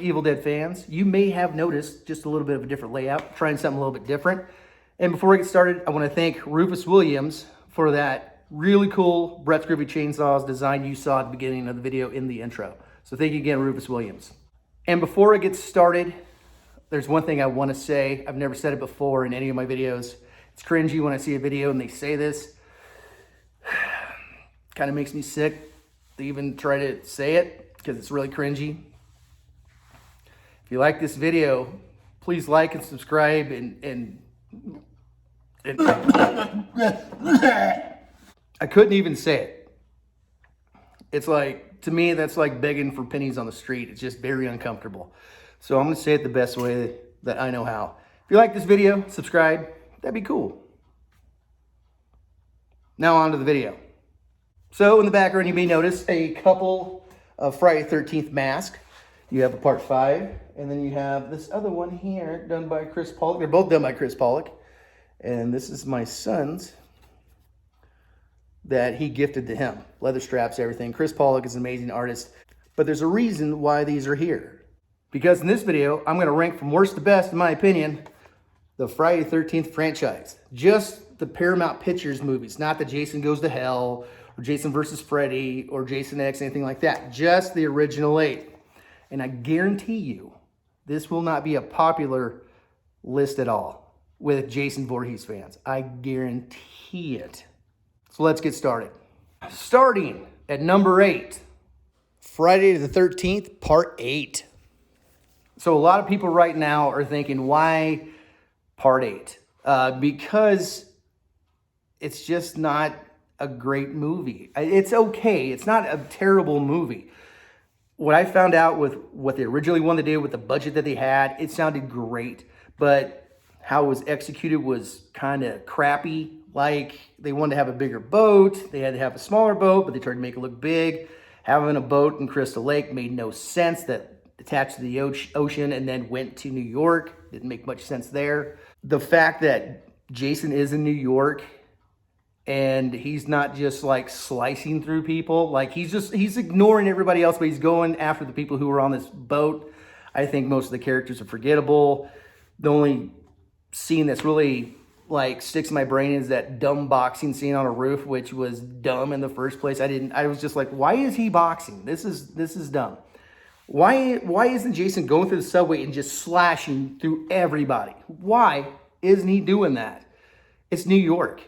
Evil Dead fans, you may have noticed just a little bit of a different layout, trying something a little bit different. And before we get started, I want to thank Rufus Williams for that really cool Brett's Groovy Chainsaws design you saw at the beginning of the video in the intro. So thank you again, Rufus Williams. And before I get started, there's one thing I want to say. I've never said it before in any of my videos. It's cringy when I see a video and they say this. Kind of makes me sick to even try to say it because it's really cringy. If you like this video, please like and subscribe and I couldn't even say it. It's like, to me, that's like begging for pennies on the street. It's just very uncomfortable. So I'm going to say it the best way that I know how. If you like this video, subscribe. That'd be cool. Now on to the video. So in the background, you may notice a couple of Friday the 13th masks. You have a part 5, and then you have this other one here done by Chris Pollock. They're both done by Chris Pollock. And this is my son's that he gifted to him. Leather straps, everything. Chris Pollock is an amazing artist. But there's a reason why these are here. Because in this video, I'm going to rank from worst to best, in my opinion, the Friday the 13th franchise. Just the Paramount Pictures movies, not the Jason Goes to Hell, or Jason versus Freddy, or Jason X, anything like that. Just the original 8. And I guarantee you, this will not be a popular list at all with Jason Voorhees fans. I guarantee it. So let's get started. Starting at number 8, Friday the 13th, Part 8. So a lot of people right now are thinking, why Part 8? Because it's just not a great movie. It's okay. It's not a terrible movie. What I found out with what they originally wanted to do with the budget that they had, it sounded great. But how it was executed was kind of crappy. Like, they wanted to have a bigger boat. They had to have a smaller boat, but they tried to make it look big. Having a boat in Crystal Lake made no sense. That attached to the ocean and then went to New York. Didn't make much sense there. The fact that Jason is in New York and he's not just like slicing through people. Like, he's ignoring everybody else, but he's going after the people who are on this boat. I think most of the characters are forgettable. The only scene that's really like sticks in my brain is that dumb boxing scene on a roof, which was dumb in the first place. I was just like, why is he boxing? This is dumb. Why isn't Jason going through the subway and just slashing through everybody? Why isn't he doing that? It's New York.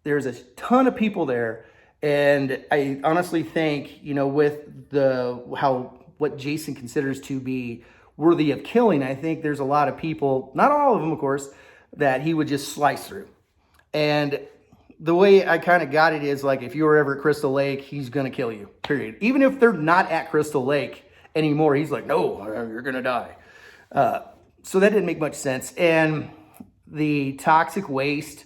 There's a ton of people there, and I honestly think, you know, with what Jason considers to be worthy of killing, I think there's a lot of people, not all of them, of course, that he would just slice through. And the way I kind of got it is, like, if you were ever at Crystal Lake, he's going to kill you, period. Even if they're not at Crystal Lake anymore, he's like, no, you're going to die. So that didn't make much sense. And the toxic waste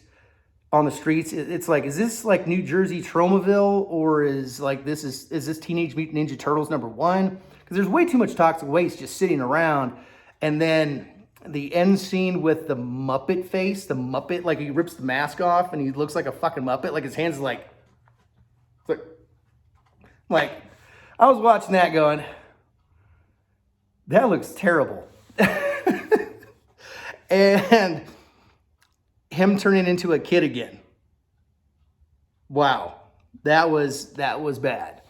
on the streets, it's like, is this like New Jersey Tromaville, or is this Teenage Mutant Ninja Turtles #1? Because there's way too much toxic waste just sitting around. And then the end scene with the Muppet face, the Muppet, like, he rips the mask off and he looks like a fucking Muppet. Like, his hands like I was watching that going, that looks terrible. And him turning into a kid again. Wow. That was bad.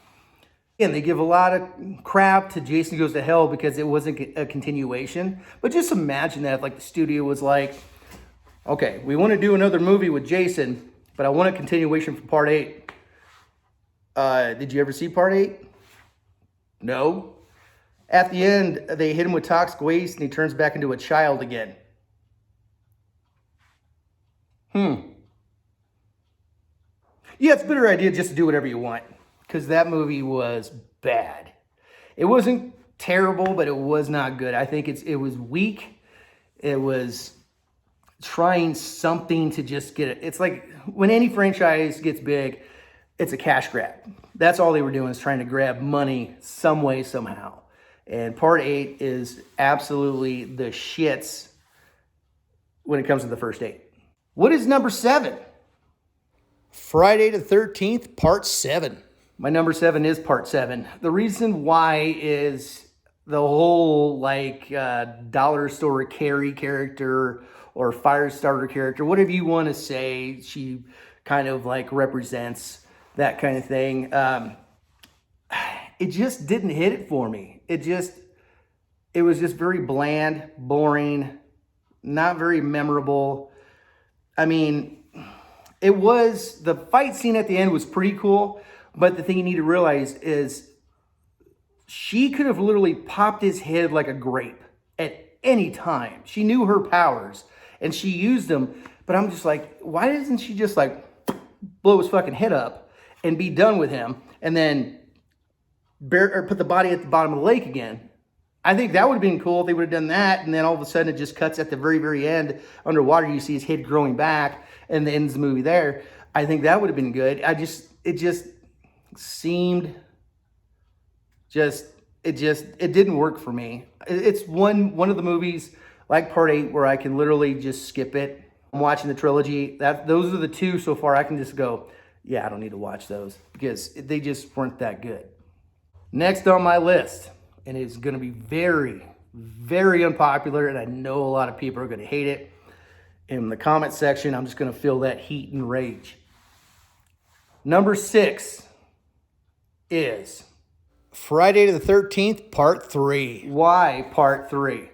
And they give a lot of crap to Jason Goes to Hell because it wasn't a continuation. But just imagine that if, like, the studio was like, okay, we want to do another movie with Jason, but I want a continuation from Part 8. Did you ever see Part 8? No. At the end, they hit him with toxic waste and he turns back into a child again. Yeah, it's a better idea just to do whatever you want, because that movie was bad. It wasn't terrible, but it was not good. I think it was weak. It was trying something to just get it. It's like when any franchise gets big, it's a cash grab. That's all they were doing, is trying to grab money some way, somehow. And Part 8 is absolutely the shits when it comes to the first 8. What is number 7? Friday the 13th, Part 7. My number 7 is Part 7. The reason why is the whole like dollar store Carrie character or Firestarter character, whatever you want to say, she kind of like represents that kind of thing. It just didn't hit it for me. It was just very bland, boring, not very memorable. I mean, the fight scene at the end was pretty cool, but the thing you need to realize is she could have literally popped his head like a grape at any time. She knew her powers and she used them, but I'm just like, why doesn't she just like blow his fucking head up and be done with him and then put the body at the bottom of the lake again? I think that would have been cool if they would have done that, and then all of a sudden it just cuts at the very, very end. Underwater, you see his head growing back, and then ends the movie there. I think that would have been good. It didn't work for me. It's one of the movies, like Part 8, where I can literally just skip it. I'm watching the trilogy. Those are the two so far I can just go, yeah, I don't need to watch those, because they just weren't that good. Next on my list, and it's going to be very, very unpopular, and I know a lot of people are going to hate it. In the comment section, I'm just going to feel that heat and rage. Number 6 is Friday the 13th, Part 3. Why Part 3?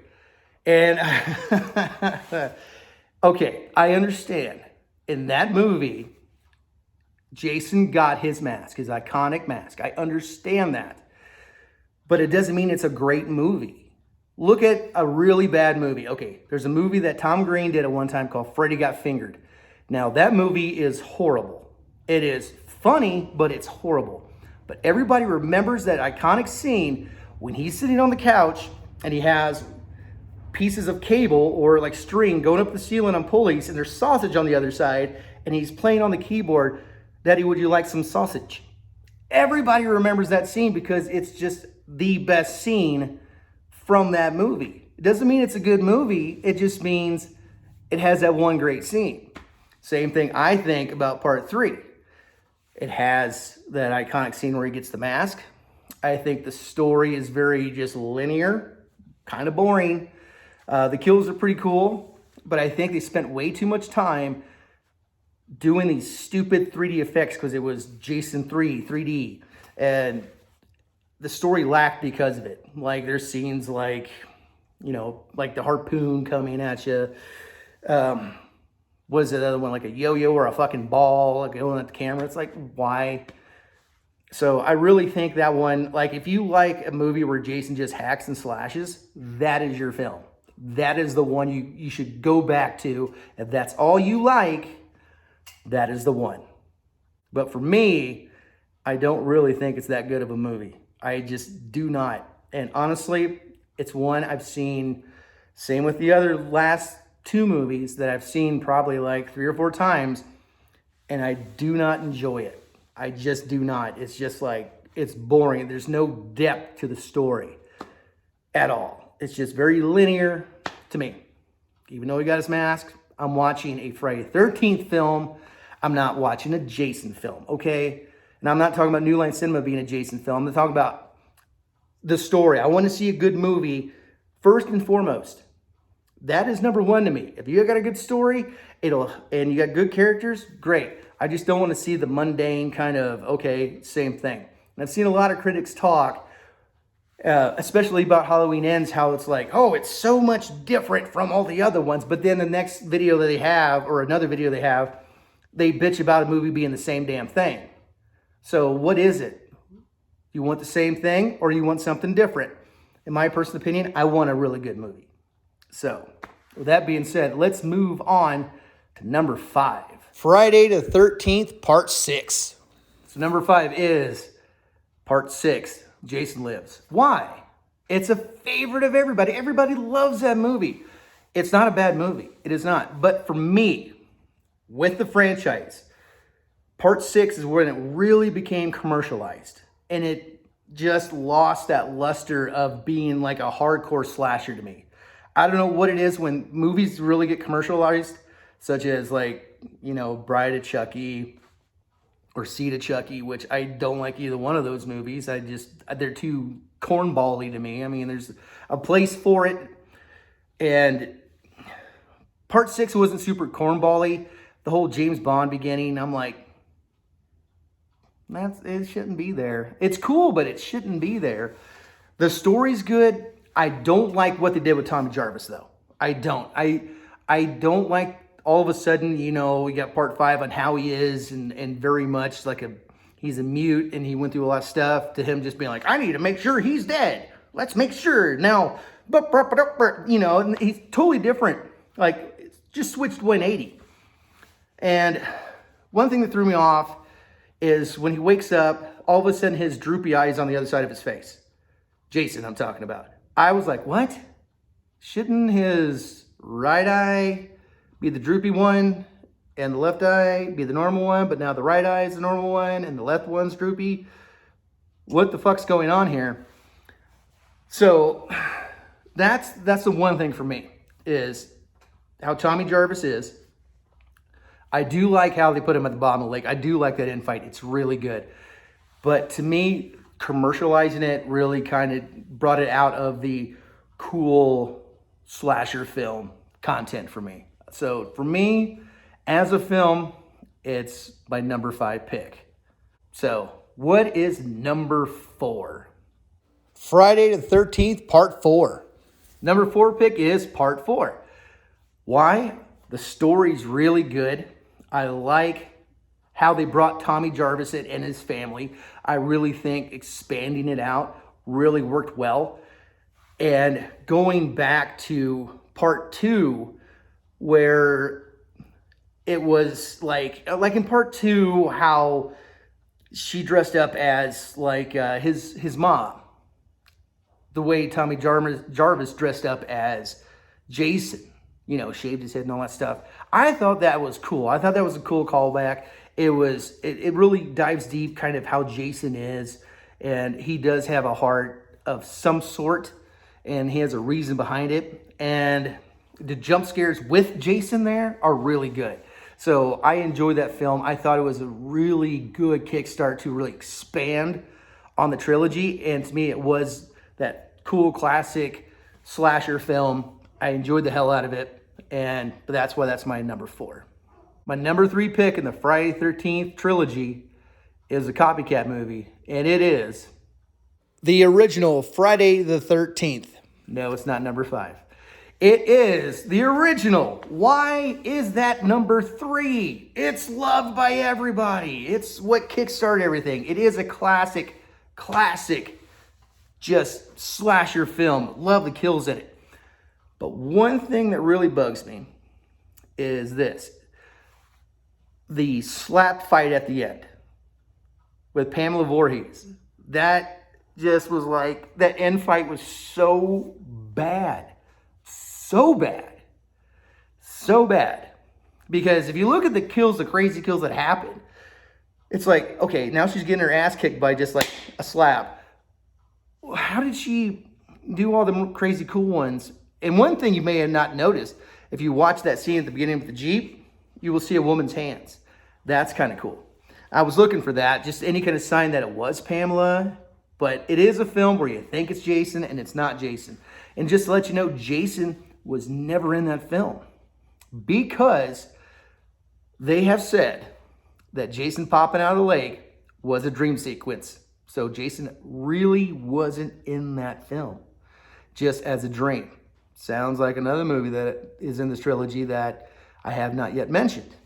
And, okay, I understand. In that movie, Jason got his mask, his iconic mask. I understand that. But it doesn't mean it's a great movie. Look at a really bad movie. Okay, there's a movie that Tom Green did at one time called Freddy Got Fingered. Now, that movie is horrible. It is funny, but it's horrible. But everybody remembers that iconic scene when he's sitting on the couch and he has pieces of cable or like string going up the ceiling on pulleys, and there's sausage on the other side, and he's playing on the keyboard, "Daddy, would you like some sausage?" Everybody remembers that scene because it's just the best scene from that movie. It doesn't mean it's a good movie. It just means it has that one great scene. Same thing I think about Part 3. It has that iconic scene where he gets the mask. I think the story is very just linear, kind of boring. The kills are pretty cool, but I think they spent way too much time doing these stupid 3D effects because it was Jason 3D, and the story lacked because of it. Like, there's scenes like, like the harpoon coming at you. What is the other one? Like a yo-yo or a fucking ball like going at the camera. It's like, why? So I really think that one, like, if you like a movie where Jason just hacks and slashes, that is your film. That is the one you should go back to. If that's all you like, that is the one. But for me, I don't really think it's that good of a movie. I just do not. And honestly, it's one I've seen, same with the other last 2 movies that I've seen probably like 3 or 4 times, and I do not enjoy it. I just do not. It's just like, it's boring. There's no depth to the story at all. It's just very linear to me. Even though he got his mask, I'm watching a Friday the 13th film. I'm not watching a Jason film, okay? And I'm not talking about New Line Cinema being a Jason film. I'm talking about the story. I want to see a good movie first and foremost. That is number 1 to me. If you got a good story, and you got good characters, great. I just don't want to see the mundane kind of, okay, same thing. And I've seen a lot of critics talk, especially about Halloween Ends, how it's like, oh, it's so much different from all the other ones. But then the next video that they have, or another video they have, they bitch about a movie being the same damn thing. So what is it? You want the same thing, or you want something different? In my personal opinion, I want a really good movie. So with that being said, let's move on to number 5. Friday the 13th, Part 6. So number 5 is Part 6, Jason Lives. Why? It's a favorite of everybody. Everybody loves that movie. It's not a bad movie. It is not. But for me, with the franchise, Part 6 is when it really became commercialized. And it just lost that luster of being like a hardcore slasher to me. I don't know what it is when movies really get commercialized, such as like, Bride of Chucky, or Seed of Chucky, which I don't like either one of those movies. They're too cornbally to me. I mean, there's a place for it. And part 6 wasn't super cornbally. The whole James Bond beginning, I'm like, it shouldn't be there. It's cool, but it shouldn't be there. The story's good. I don't like what they did with Tommy Jarvis, though. I don't. I don't like all of a sudden, you know, we got part 5 on how he is and very much like he's a mute and he went through a lot of stuff, to him just being like, I need to make sure he's dead. Let's make sure. Now, you know, and he's totally different. Like, it's just switched 180. And one thing that threw me off is when he wakes up, all of a sudden his droopy eye is on the other side of his face. Jason, I'm talking about. I was like, what? Shouldn't his right eye be the droopy one and the left eye be the normal one, but now the right eye is the normal one and the left one's droopy? What the fuck's going on here? So that's the one thing for me, is how Tommy Jarvis is. I do like how they put him at the bottom of the lake. I do like that infight. It's really good. But to me, commercializing it really kind of brought it out of the cool slasher film content for me. So for me, as a film, it's my number 5 pick. So what is number 4? Friday the 13th, part 4. Number 4 pick is part 4. Why? The story's really good. I like how they brought Tommy Jarvis in and his family. I really think expanding it out really worked well. And going back to part 2, where it was like in part 2, how she dressed up as like his mom. The way Tommy Jarvis dressed up as Jason, you know, shaved his head and all that stuff. I thought that was cool. I thought that was a cool callback. It really dives deep kind of how Jason is, and he does have a heart of some sort, and he has a reason behind it. And the jump scares with Jason there are really good. So I enjoyed that film. I thought it was a really good kickstart to really expand on the trilogy, and to me it was that cool classic slasher film. I enjoyed the hell out of it, but that's my number 4. My number 3 pick in the Friday the 13th trilogy is a copycat movie, and it is the original Friday the 13th. No, it's not number 5. It is the original. Why is that number 3? It's loved by everybody. It's what kickstarted everything. It is a classic, just slasher film. Love the kills in it. But one thing that really bugs me is this. The slap fight at the end with Pamela Voorhees. That just was like, that end fight was so bad. So bad. So bad. Because if you look at the kills, the crazy kills that happened, it's like, okay, now she's getting her ass kicked by just like a slap. How did she do all the crazy cool ones? And one thing you may have not noticed, if you watch that scene at the beginning with the Jeep, you will see a woman's hands. That's kind of cool. I was looking for that, just any kind of sign that it was Pamela. But it is a film where you think it's Jason and it's not Jason. And just to let you know, Jason was never in that film, because they have said that Jason popping out of the lake was a dream sequence. So Jason really wasn't in that film, just as a dream. Sounds like another movie that is in this trilogy that I have not yet mentioned.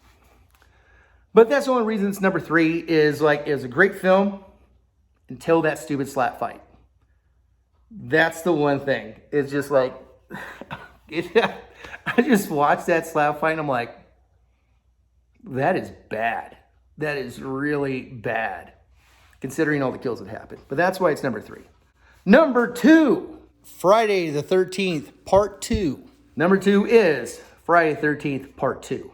But that's the only reason it's number 3, is like, it was a great film until that stupid slap fight. That's the one thing. It's just like, I just watched that slap fight and I'm like, that is bad. That is really bad, considering all the kills that happened. But that's why it's number 3. Number 2, Friday the 13th, part 2. Number 2 is Friday the 13th, part 2.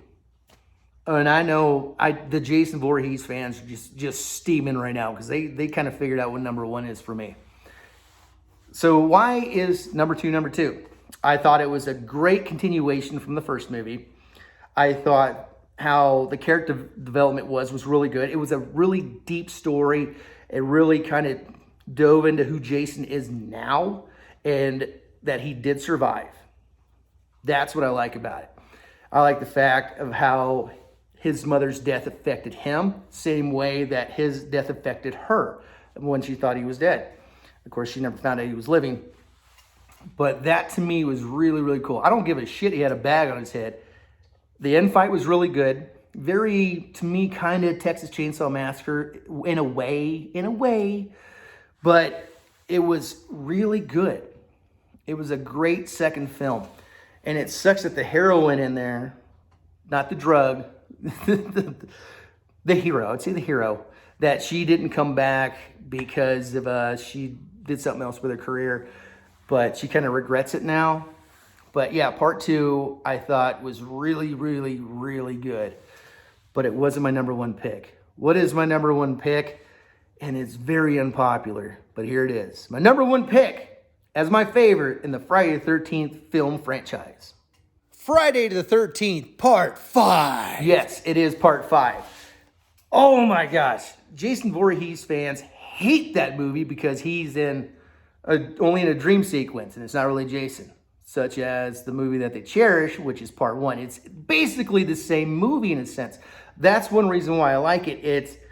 And I know the Jason Voorhees fans are just steaming right now, because they kind of figured out what number 1 is for me. So why is number 2 number 2? I thought it was a great continuation from the first movie. I thought how the character development was really good. It was a really deep story. It really kind of dove into who Jason is now and that he did survive. That's what I like about it. I like the fact of how his mother's death affected him, same way that his death affected her when she thought he was dead. Of course, she never found out he was living. But that to me was really, really cool. I don't give a shit he had a bag on his head. The end fight was really good. Very, to me, kind of Texas Chainsaw Massacre in a way. But it was really good. It was a great second film. And it sucks that the heroine in there, not the drug, the hero, I'd say the hero, that she didn't come back because of she did something else with her career. But she kind of regrets it now. But yeah, part 2 I thought was really, really, really good. But it wasn't my number 1 pick. What is my number 1 pick? And it's very unpopular, but here it is. My number 1 pick as my favorite in the Friday the 13th film franchise. Friday the 13th, part 5. Yes, it is part 5. Oh my gosh. Jason Voorhees fans hate that movie because he's only in a dream sequence, and it's not really Jason. Such as the movie that they cherish, which is part 1. It's basically the same movie in a sense. That's one reason why I like it. It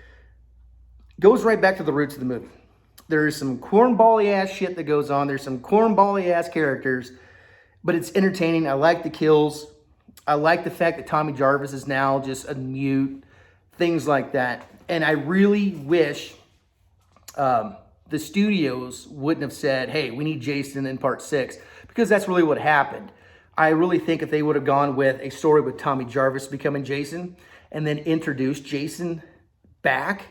goes right back to the roots of the movie. There's some cornbally ass shit that goes on. There's some cornbally ass characters, but it's entertaining. I like the kills. I like the fact that Tommy Jarvis is now just a mute, things like that. And I really wish the studios wouldn't have said, hey, we need Jason in part 6, because that's really what happened. I really think if they would have gone with a story with Tommy Jarvis becoming Jason and then introduced Jason back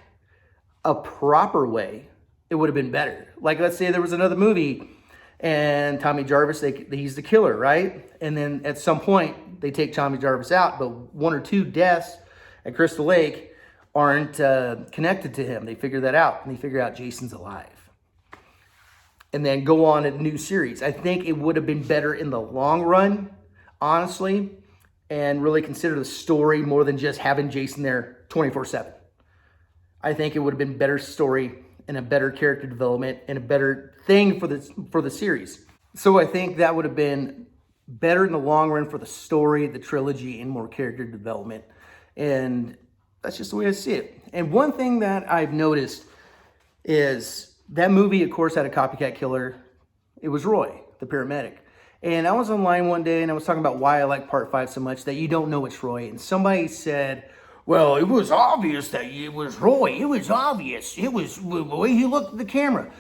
a proper way, it would have been better. Like, let's say there was another movie and Tommy Jarvis, he's the killer, right? And then at some point they take Tommy Jarvis out, but 1 or 2 deaths at Crystal Lake aren't connected to him. They figure that out, and they figure out Jason's alive. And then go on a new series. I think it would have been better in the long run, honestly, and really consider the story more than just having Jason there 24/7. I think it would have been better story and a better character development and a better thing for the series. So I think that would have been better in the long run for the story, the trilogy, and more character development. And that's just the way I see it. And one thing that I've noticed is that movie, of course, had a copycat killer. It was Roy, the paramedic. And I was online one day and I was talking about why I like part 5 so much, that you don't know it's Roy. And somebody said, well, it was obvious that it was Roy. It was obvious. It was the way he looked at the camera.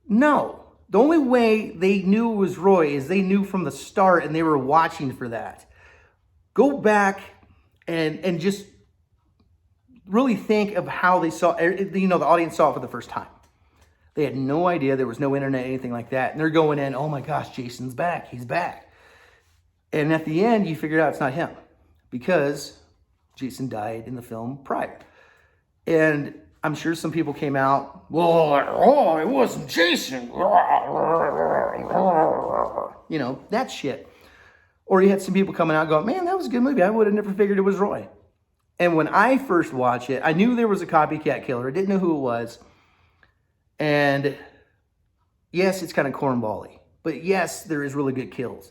No. The only way they knew it was Roy is they knew from the start, and they were watching for that. Go back and just really think of how they saw, the audience saw it for the first time. They had no idea. There was no internet, anything like that. And they're going in, oh my gosh, Jason's back. He's back. And at the end, you figure out it's not him, because Jason died in the film prior. And I'm sure some people came out, well, oh, it wasn't Jason. That shit. Or you had some people coming out going, man, that was a good movie. I would have never figured it was Roy. And when I first watched it, I knew there was a copycat killer. I didn't know who it was. And yes, it's kind of cornbally. But yes, there is really good kills.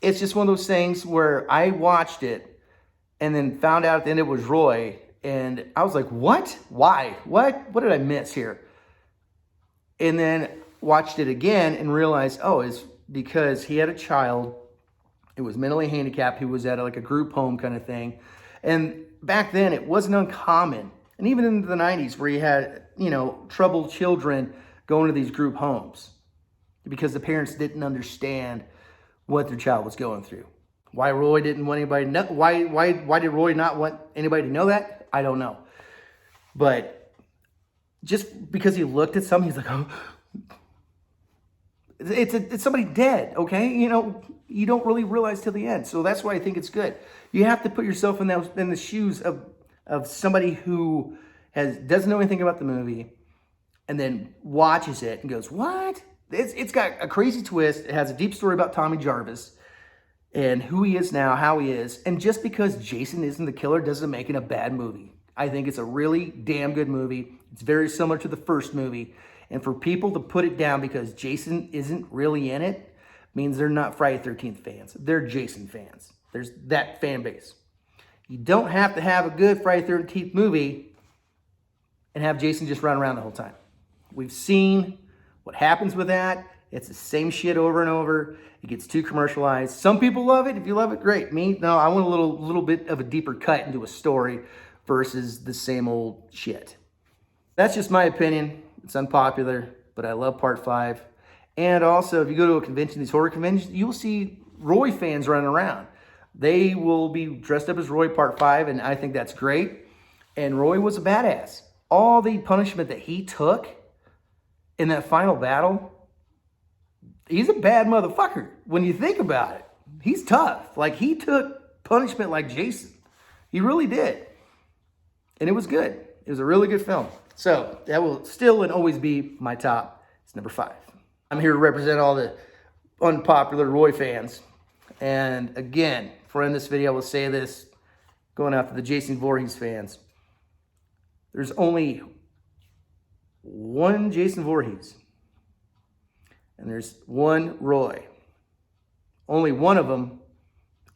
It's just one of those things where I watched it and then found out at the end it was Roy. And I was like, what? Why? What did I miss here? And then watched it again and realized, oh, it's because he had a child. It was mentally handicapped. He was at like a group home kind of thing. And back then it wasn't uncommon. And even in the 90s where you had, troubled children going to these group homes because the parents didn't understand what their child was going through. Why Roy didn't want anybody to know, why did Roy not want anybody to know that? I don't know. But just because he looked at something, he's like, oh, it's somebody dead, okay? You don't really realize till the end. So that's why I think it's good. You have to put yourself in the shoes of somebody who doesn't know anything about the movie and then watches it and goes, what? It's got a crazy twist. It has a deep story about Tommy Jarvis. and who he is now, how he is. And just because Jason isn't the killer doesn't make it a bad movie. I think it's a really damn good movie. It's very similar to the first movie. And for people to put it down because Jason isn't really in it means they're not Friday the 13th fans. They're Jason fans. There's that fan base. You don't have to have a good Friday the 13th movie and have Jason just run around the whole time. We've seen what happens with that. It's the same shit over and over. It gets too commercialized. Some people love it. If you love it, great. Me, no, I want a little bit of a deeper cut into a story versus the same old shit. That's just my opinion. It's unpopular, but I love part 5. And also, if you go to a convention, these horror conventions, you'll see Roy fans running around. They will be dressed up as Roy part 5, and I think that's great. And Roy was a badass. All the punishment that he took in that final battle, he's a bad motherfucker when you think about it. He's tough. Like, he took punishment like Jason. He really did. And it was good. It was a really good film. So that will still and always be my top. It's number 5. I'm here to represent all the unpopular Roy fans. And again, before I end this video, I will say this, going after the Jason Voorhees fans. There's only one Jason Voorhees. And there's one Roy. Only one of them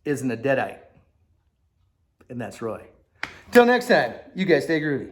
isn't a Deadite. And that's Roy. Till next time, you guys stay groovy.